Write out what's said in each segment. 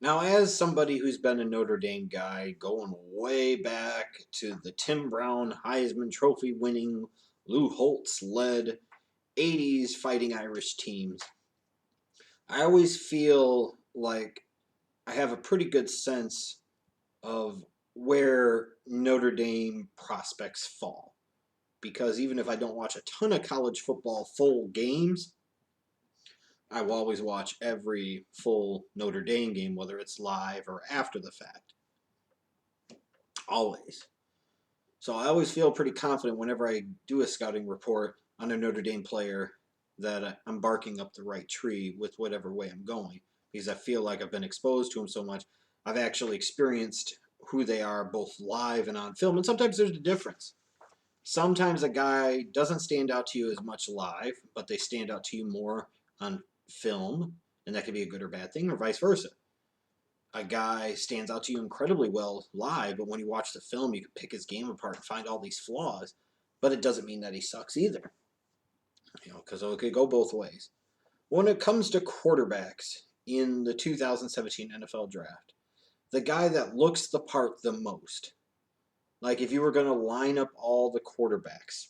Now, as somebody who's been a Notre Dame guy, going way back to the Tim Brown Heisman Trophy winning, Lou Holtz led 80s Fighting Irish teams, I always feel like I have a pretty good sense of where Notre Dame prospects fall. Because even if I don't watch a ton of college football full games, I will always watch every full Notre Dame game, whether it's live or after the fact. Always. So I always feel pretty confident whenever I do a scouting report on a Notre Dame player that I'm barking up the right tree with whatever way I'm going, because I feel like I've been exposed to them so much. I've actually experienced who they are both live and on film, and sometimes there's a difference. Sometimes a guy doesn't stand out to you as much live, but they stand out to you more on film, and that could be a good or bad thing, or vice versa. A guy stands out to you incredibly well live, but when you watch the film, you can pick his game apart and find all these flaws. But it doesn't mean that he sucks either, because it could go both ways. When it comes to quarterbacks in the 2017 NFL Draft, the guy that looks the part the most, like if you were going to line up all the quarterbacks,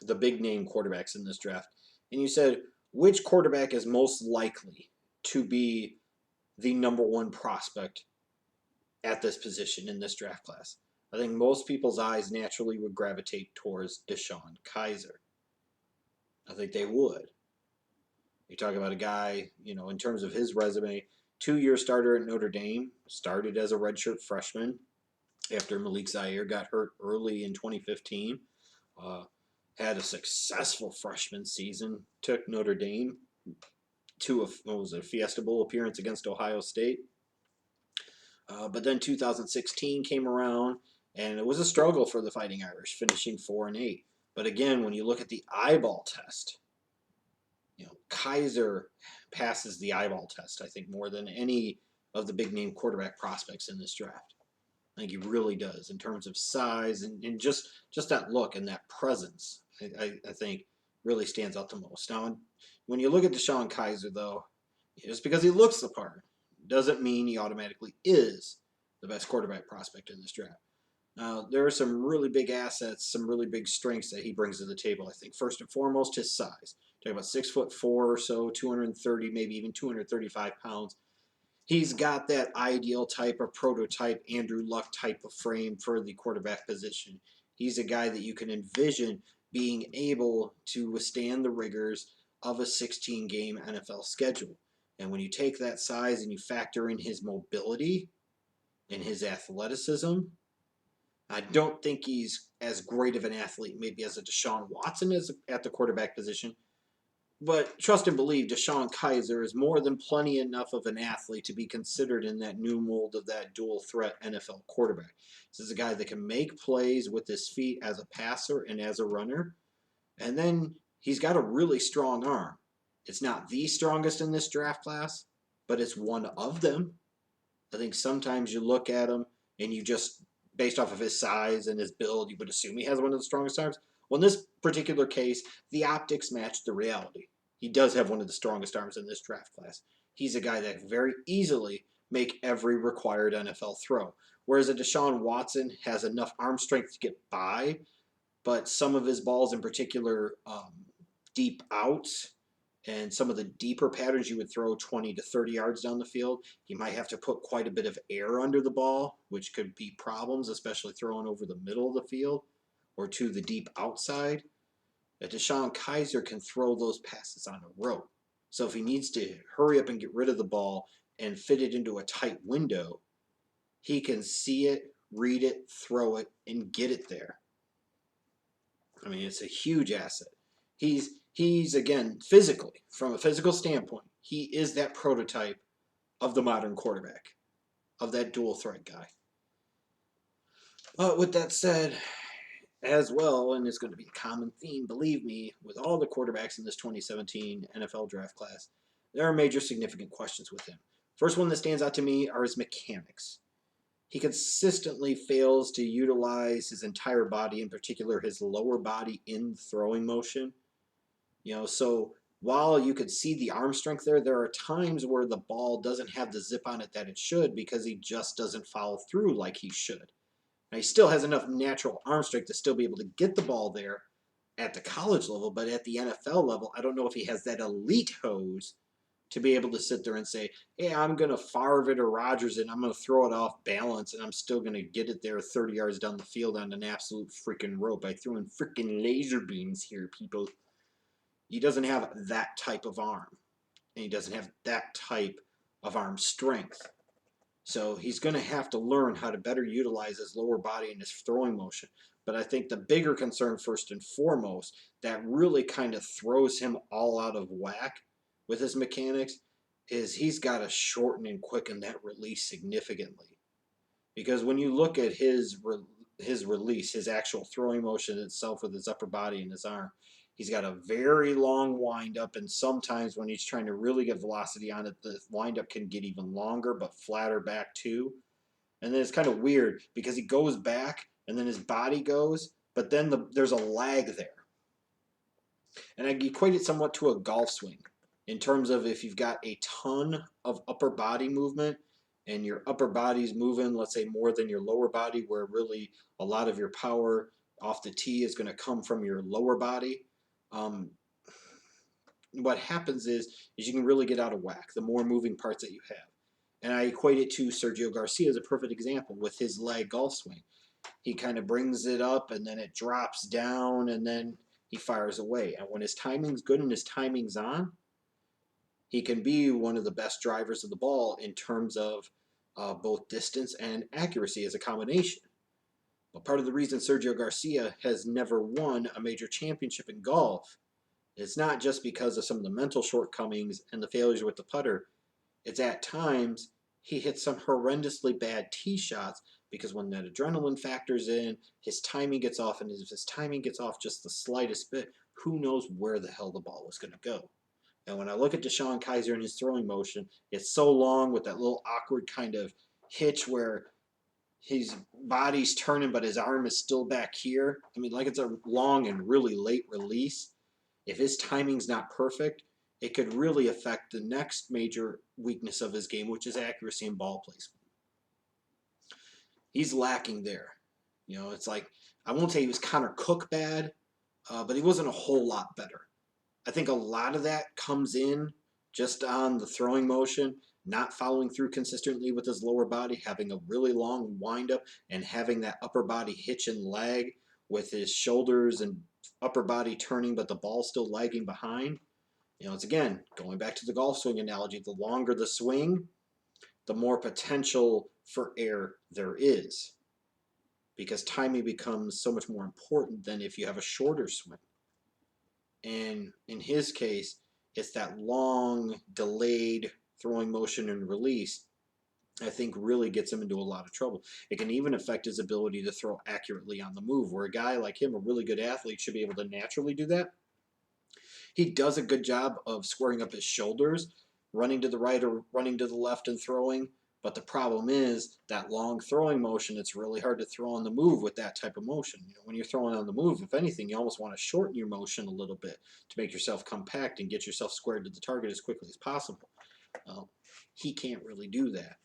the big name quarterbacks in this draft, and you said which quarterback is most likely to be the number one prospect at this position in this draft class, I think most people's eyes naturally would gravitate towards DeShone Kizer. I think they would. You talk about a guy, in terms of his resume, 2-year starter at Notre Dame, started as a redshirt freshman after Malik Zaire got hurt early in 2015. Uh, had a successful freshman season, took Notre Dame to a Fiesta Bowl appearance against Ohio State. But then 2016 came around, and it was a struggle for the Fighting Irish, finishing 4-8. But again, when you look at the eyeball test, Kizer passes the eyeball test, I think, more than any of the big name quarterback prospects in this draft. I think he really does in terms of size and just that look and that presence. I think really stands out the most. Now, when you look at DeShone Kizer, though, just because he looks the part doesn't mean he automatically is the best quarterback prospect in this draft. Now, there are some really big assets, some really big strengths that he brings to the table. I think first and foremost, his size. Talking about 6'4" or so, 230, maybe even 235 pounds. He's got that ideal type of prototype Andrew Luck type of frame for the quarterback position. He's a guy that you can envision being able to withstand the rigors of a 16-game NFL schedule. And when you take that size and you factor in his mobility and his athleticism, I don't think he's as great of an athlete maybe as a Deshaun Watson is at the quarterback position. But trust and believe, DeShone Kizer is more than plenty enough of an athlete to be considered in that new mold of that dual threat NFL quarterback. This is a guy that can make plays with his feet as a passer and as a runner. And then he's got a really strong arm. It's not the strongest in this draft class, but it's one of them. I think sometimes you look at him and you just, based off of his size and his build, you would assume he has one of the strongest arms. Well, in this particular case, the optics match the reality. He does have one of the strongest arms in this draft class. He's a guy that can very easily make every required NFL throw. Whereas a Deshaun Watson has enough arm strength to get by, but some of his balls in particular, deep outs, and some of the deeper patterns you would throw 20 to 30 yards down the field, you might have to put quite a bit of air under the ball, which could be problems, especially throwing over the middle of the field or to the deep outside. DeShone Kizer can throw those passes on a rope. So if he needs to hurry up and get rid of the ball and fit it into a tight window, he can see it, read it, throw it, and get it there. I mean, it's a huge asset. He's again, physically, from a physical standpoint, he is that prototype of the modern quarterback, of that dual threat guy. But with that said, as well, and it's going to be a common theme, believe me, with all the quarterbacks in this 2017 NFL draft class, there are major significant questions with him. First one that stands out to me are his mechanics. He consistently fails to utilize his entire body, in particular his lower body, in throwing motion. So while you could see the arm strength there, there are times where the ball doesn't have the zip on it that it should because he just doesn't follow through like he should. Now, he still has enough natural arm strength to still be able to get the ball there at the college level, but at the NFL level, I don't know if he has that elite hose to be able to sit there and say, hey, I'm going to Favre it or Rodgers it, and I'm going to throw it off balance, and I'm still going to get it there 30 yards down the field on an absolute freaking rope. I threw in freaking laser beams here, people. He doesn't have that type of arm, and he doesn't have that type of arm strength. So he's going to have to learn how to better utilize his lower body and his throwing motion. But I think the bigger concern, first and foremost, that really kind of throws him all out of whack with his mechanics is he's got to shorten and quicken that release significantly. Because when you look at his release, his actual throwing motion itself with his upper body and his arm, he's got a very long windup, and sometimes when he's trying to really get velocity on it, the windup can get even longer but flatter back too. And then it's kind of weird because he goes back and then his body goes, but then there's a lag there. And I equate it somewhat to a golf swing in terms of if you've got a ton of upper body movement and your upper body's moving, let's say more than your lower body, where really a lot of your power off the tee is going to come from your lower body. What happens is you can really get out of whack the more moving parts that you have. And I equate it to Sergio Garcia as a perfect example with his leg golf swing. He kind of brings it up and then it drops down and then he fires away. And when his timing's good and his timing's on, he can be one of the best drivers of the ball in terms of both distance and accuracy as a combination. But part of the reason Sergio Garcia has never won a major championship in golf, it's not just because of some of the mental shortcomings and the failures with the putter. It's at times he hits some horrendously bad tee shots because when that adrenaline factors in, his timing gets off, and if his timing gets off just the slightest bit, who knows where the hell the ball was going to go. And when I look at DeShone Kizer and his throwing motion, it's so long with that little awkward kind of hitch where his body's turning but his arm is still back here. I mean, like it's a long and really late release. If his timing's not perfect, it could really affect the next major weakness of his game, which is accuracy and ball placement. He's lacking there. You know, it's like, I won't say he was Connor Cook bad, but he wasn't a whole lot better. I think a lot of that comes in just on the throwing motion, not following through consistently with his lower body, having a really long windup, and having that upper body hitch and lag with his shoulders and upper body turning, but the ball still lagging behind. You know, it's again, going back to the golf swing analogy, the longer the swing, the more potential for error there is. Because timing becomes so much more important than if you have a shorter swing. And in his case, it's that long, delayed throwing motion and release, I think really gets him into a lot of trouble. It can even affect his ability to throw accurately on the move, where a guy like him, a really good athlete, should be able to naturally do that. He does a good job of squaring up his shoulders, running to the right or running to the left and throwing. But the problem is that long throwing motion, it's really hard to throw on the move with that type of motion. You know, when you're throwing on the move, if anything, you almost want to shorten your motion a little bit to make yourself compact and get yourself squared to the target as quickly as possible. He can't really do that.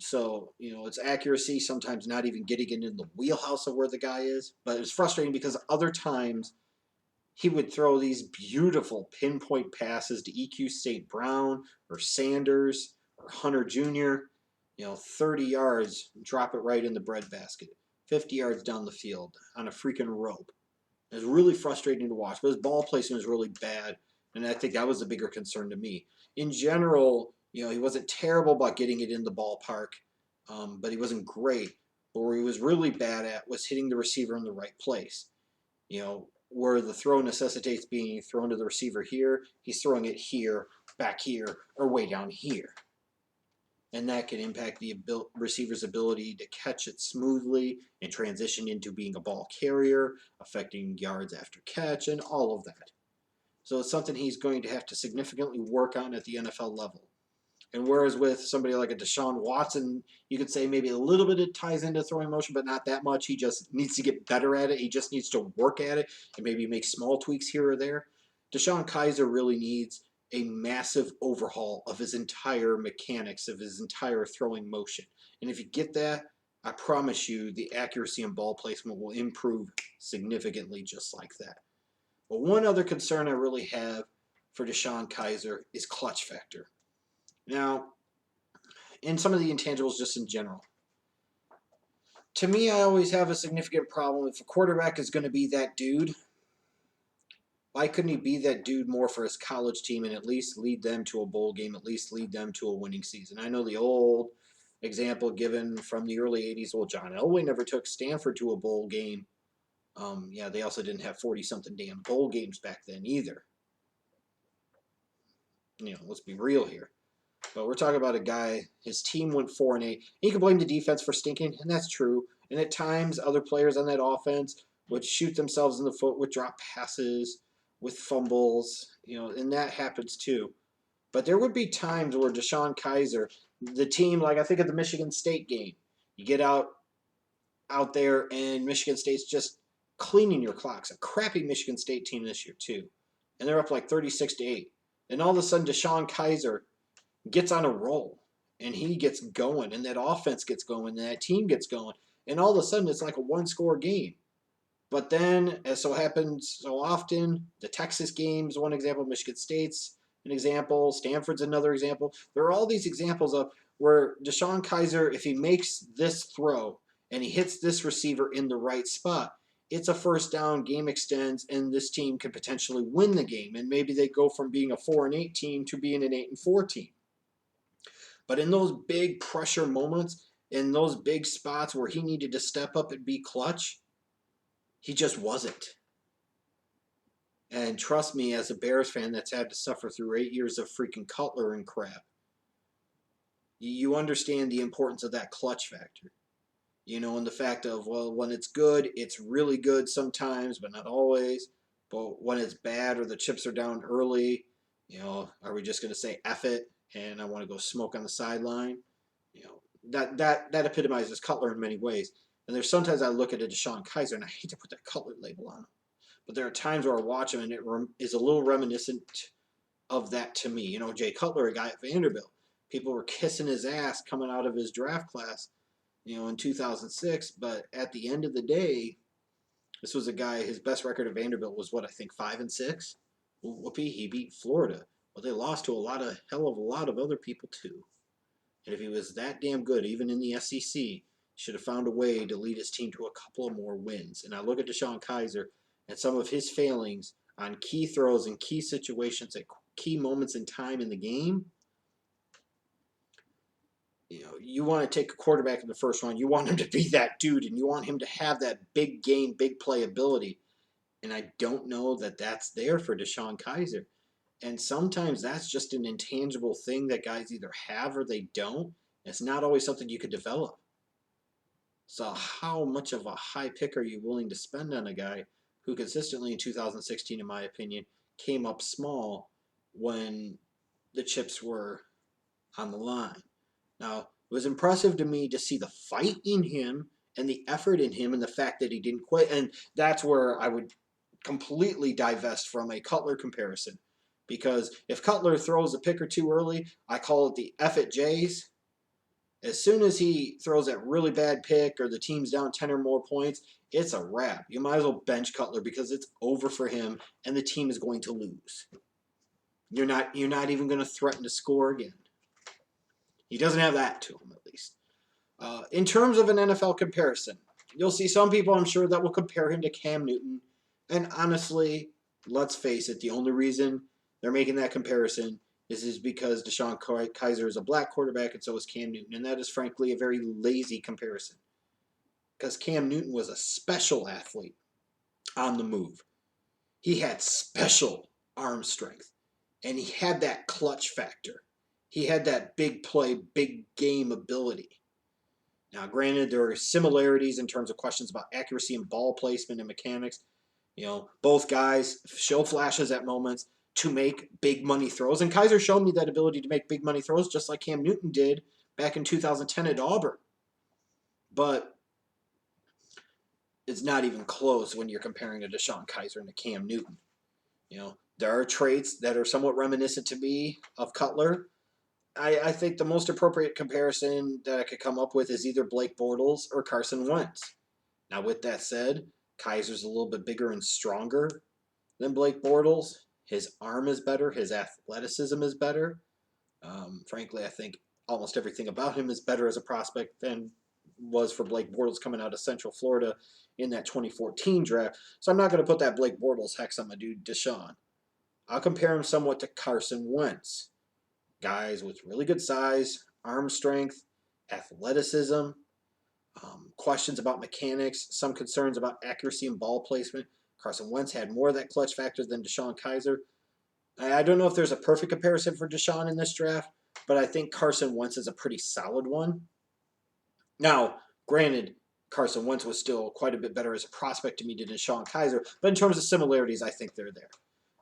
So, you know, it's accuracy, sometimes not even getting it in the wheelhouse of where the guy is. But it's frustrating because other times he would throw these beautiful pinpoint passes to EQ St. Brown or Sanders or Hunter Jr., 30 yards, drop it right in the breadbasket, 50 yards down the field on a freaking rope. It was really frustrating to watch, but his ball placement was really bad, and I think that was the bigger concern to me. In general, he wasn't terrible about getting it in the ballpark, but he wasn't great. But where he was really bad at was hitting the receiver in the right place. Where the throw necessitates being thrown to the receiver here, he's throwing it here, back here, or way down here. And that can impact the receiver's ability to catch it smoothly and transition into being a ball carrier, affecting yards after catch, and all of that. So it's something he's going to have to significantly work on at the NFL level. And whereas with somebody like a Deshaun Watson, you could say maybe a little bit it ties into throwing motion, but not that much. He just needs to get better at it. He just needs to work at it and maybe make small tweaks here or there. DeShone Kizer really needs a massive overhaul of his entire mechanics, of his entire throwing motion. And if you get that, I promise you the accuracy and ball placement will improve significantly just like that. But one other concern I really have for DeShone Kizer is clutch factor. Now, and some of the intangibles just in general. To me, I always have a significant problem. If a quarterback is going to be that dude, why couldn't he be that dude more for his college team and at least lead them to a bowl game, at least lead them to a winning season? I know the old example given from the early 80s, well, John Elway never took Stanford to a bowl game. Yeah, they also didn't have 40-something damn bowl games back then either. Let's be real here. But we're talking about a guy, his team went 4-8. He can blame the defense for stinking, and that's true. And at times, other players on that offense would shoot themselves in the foot with drop passes, with fumbles, and that happens too. But there would be times where DeShone Kizer, the team, like I think of the Michigan State game, you get out there and Michigan State's just cleaning your clocks. A crappy Michigan State team this year too. And they're up like 36-8. And all of a sudden DeShone Kizer gets on a roll and he gets going and that offense gets going and that team gets going. And all of a sudden it's like a one-score game. But then, as so happens so often, the Texas game's one example, Michigan State's an example, Stanford's another example. There are all these examples of where DeShone Kizer, if he makes this throw and he hits this receiver in the right spot, it's a first down, game extends, and this team could potentially win the game. And maybe they go from being a 4-8 team to being an 8-4 team. But in those big pressure moments, in those big spots where he needed to step up and be clutch, he just wasn't. And trust me, as a Bears fan that's had to suffer through 8 years of freaking Cutler and crap, you understand the importance of that clutch factor. And the fact of, well, when it's good, it's really good sometimes, but not always. But when it's bad or the chips are down early, are we just going to say F it and I want to go smoke on the sideline? That epitomizes Cutler in many ways. And there's sometimes I look at a DeShone Kizer and I hate to put that Cutler label on him. But there are times where I watch him and it is a little reminiscent of that to me. Jay Cutler, a guy at Vanderbilt. People were kissing his ass coming out of his draft class, in 2006. But at the end of the day, this was a guy, his best record at Vanderbilt was, 5-6? Whoopee, he beat Florida. Well, they lost to a hell of a lot of other people too. And if he was that damn good, even in the SEC, should have found a way to lead his team to a couple of more wins. And I look at DeShone Kizer and some of his failings on key throws and key situations at key moments in time in the game. You want to take a quarterback in the first round. You want him to be that dude, and you want him to have that big game, big play ability. And I don't know that that's there for DeShone Kizer. And sometimes that's just an intangible thing that guys either have or they don't. It's not always something you could develop. So how much of a high pick are you willing to spend on a guy who consistently in 2016, in my opinion, came up small when the chips were on the line? Now, it was impressive to me to see the fight in him and the effort in him and the fact that he didn't quit. And that's where I would completely divest from a Cutler comparison. Because if Cutler throws a pick or two early, I call it the F at J's. As soon as he throws that really bad pick or the team's down 10 or more points, it's a wrap. You might as well bench Cutler because it's over for him and the team is going to lose. You're not even going to threaten to score again. He doesn't have that to him, at least. In terms of an NFL comparison, you'll see some people, I'm sure, that will compare him to Cam Newton. And honestly, let's face it, the only reason they're making that comparison is because DeShone Kizer is a black quarterback and so is Cam Newton. And that is, frankly, a very lazy comparison. Because Cam Newton was a special athlete on the move. He had special arm strength. And he had that clutch factor. He had that big play, big game ability. Now, granted, there are similarities in terms of questions about accuracy and ball placement and mechanics. Both guys show flashes at moments to make big money throws. And Kizer showed me that ability to make big money throws just like Cam Newton did back in 2010 at Auburn. But it's not even close when you're comparing a DeShone Kizer and a Cam Newton. There are traits that are somewhat reminiscent to me of Cutler. I think the most appropriate comparison that I could come up with is either Blake Bortles or Carson Wentz. Now, with that said, Kizer's a little bit bigger and stronger than Blake Bortles. His arm is better. His athleticism is better. Frankly, I think almost everything about him is better as a prospect than was for Blake Bortles coming out of Central Florida in that 2014 draft. So I'm not going to put that Blake Bortles hex on my dude DeShone. I'll compare him somewhat to Carson Wentz. Guys with really good size, arm strength, athleticism, questions about mechanics, some concerns about accuracy and ball placement. Carson Wentz had more of that clutch factor than DeShone Kizer. I don't know if there's a perfect comparison for DeShone in this draft, but I think Carson Wentz is a pretty solid one. Now, granted, Carson Wentz was still quite a bit better as a prospect to me than DeShone Kizer, but in terms of similarities, I think they're there.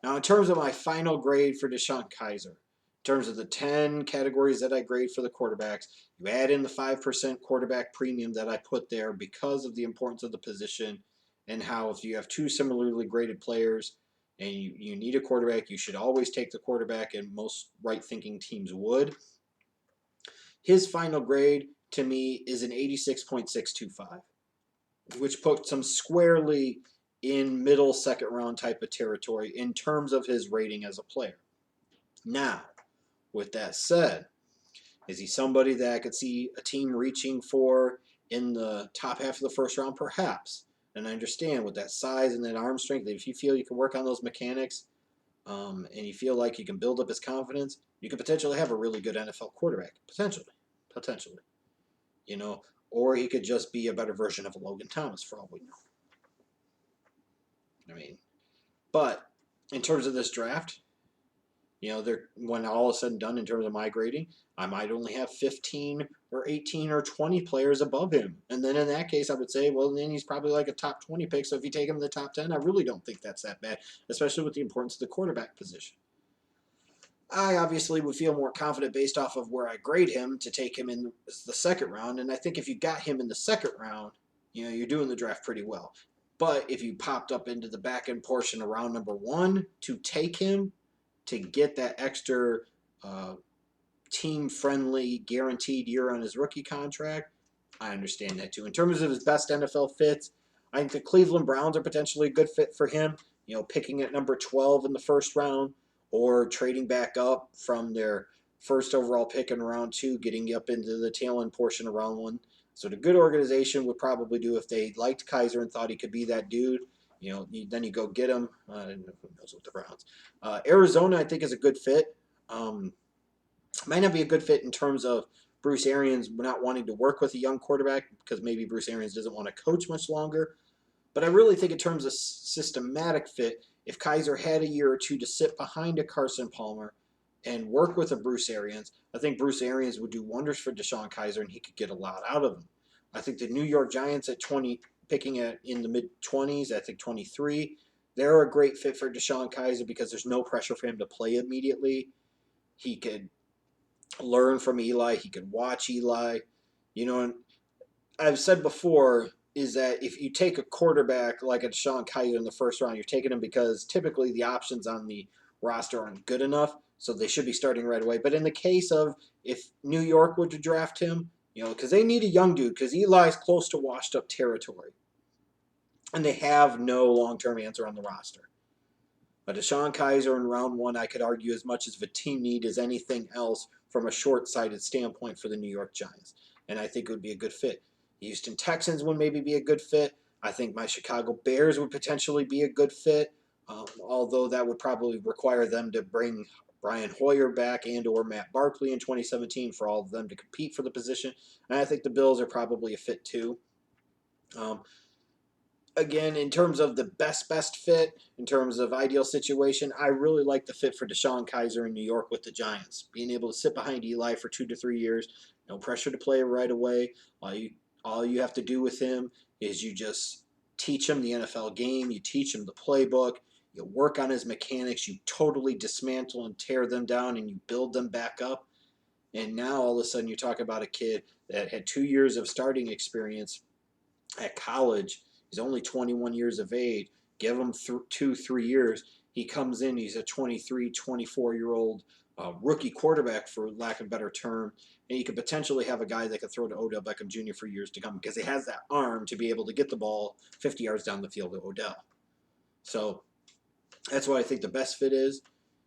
Now, in terms of my final grade for DeShone Kizer, in terms of the 10 categories that I grade for the quarterbacks, you add in the 5% quarterback premium that I put there because of the importance of the position and how if you have two similarly graded players and you need a quarterback, you should always take the quarterback, and most right-thinking teams would. His final grade, to me, is an 86.625, which puts him squarely in middle second round type of territory in terms of his rating as a player. Now, with that said, is he somebody that I could see a team reaching for in the top half of the first round? Perhaps. And I understand with that size and that arm strength, that if you feel you can work on those mechanics and you feel like you can build up his confidence, you could potentially have a really good NFL quarterback. Potentially. You know, or he could just be a better version of a Logan Thomas for all we know. I mean, but in terms of this draft, you know, when all is said and done in terms of my grading, I might only have 15 or 18 or 20 players above him. And then in that case, I would say, well, then he's probably like a top 20 pick. So if you take him in the top 10, I really don't think that's that bad, especially with the importance of the quarterback position. I obviously would feel more confident based off of where I grade him to take him in the second round. And I think if you got him in the second round, you know, you're doing the draft pretty well. But if you popped up into the back end portion of round number 1 to take him, to get that extra team-friendly guaranteed year on his rookie contract, I understand that too. In terms of his best NFL fits, I think the Cleveland Browns are potentially a good fit for him. You know, picking at number 12 in the first round or trading back up from their first overall pick in round 2, getting up into the tail end portion of round 1. So the good organization would probably do if they liked Kizer and thought he could be that dude. You know, then you go get him. Who knows with the Browns? Arizona, I think, is a good fit. Might not be a good fit in terms of Bruce Arians not wanting to work with a young quarterback because maybe Bruce Arians doesn't want to coach much longer. But I really think in terms of systematic fit, if Kizer had a year or two to sit behind a Carson Palmer and work with a Bruce Arians, I think Bruce Arians would do wonders for DeShone Kizer and he could get a lot out of him. I think the New York Giants at 20, picking at in the mid-20s, I think 23, they're a great fit for DeShone Kizer because there's no pressure for him to play immediately. He could learn from Eli. He could watch Eli. You know, and I've said before is that if you take a quarterback like a DeShone Kizer in the first round, you're taking him because typically the options on the roster aren't good enough, so they should be starting right away. But in the case of if New York were to draft him, you know, because they need a young dude, because Eli's close to washed up territory, and they have no long-term answer on the roster. But DeShone Kizer in round 1, I could argue as much as the team need as anything else from a short-sighted standpoint for the New York Giants. And I think it would be a good fit. The Houston Texans would maybe be a good fit. I think my Chicago Bears would potentially be a good fit, although that would probably require them to bring Brian Hoyer back and or Matt Barkley in 2017 for all of them to compete for the position. And I think the Bills are probably a fit too. Again, in terms of the best fit, in terms of ideal situation, I really like the fit for DeShone Kizer in New York with the Giants. Being able to sit behind Eli for 2 to 3 years, no pressure to play right away. All you have to do with him is you just teach him the NFL game, you teach him the playbook, you work on his mechanics, you totally dismantle and tear them down, and you build them back up. And now all of a sudden you talk about a kid that had 2 years of starting experience at college. He's only 21 years of age. Give him 2-3 years, He comes in, he's a 23, 24-year-old rookie quarterback, for lack of a better term, and you could potentially have a guy that could throw to Odell Beckham Jr. for years to come because he has that arm to be able to get the ball 50 yards down the field to Odell. So that's what I think the best fit is.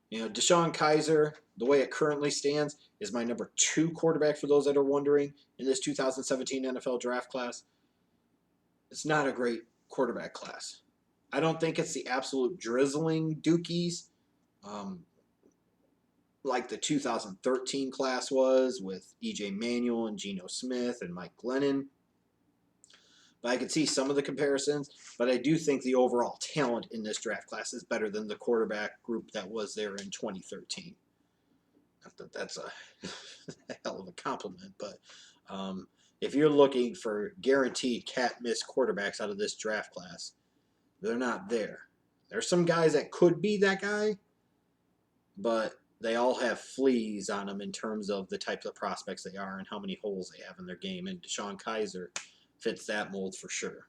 You know, DeShone Kizer, the way it currently stands, is my number 2 quarterback for those that are wondering in this 2017 NFL draft class. It's not a great quarterback class. I don't think it's the absolute drizzling dookies like the 2013 class was with E.J. Manuel and Geno Smith and Mike Glennon. But I could see some of the comparisons, but I do think the overall talent in this draft class is better than the quarterback group that was there in 2013. Not that that's a hell of a compliment, but if you're looking for guaranteed can't-miss quarterbacks out of this draft class, they're not there. There's some guys that could be that guy, but they all have fleas on them in terms of the types of prospects they are and how many holes they have in their game, and DeShone Kizer fits that mold for sure.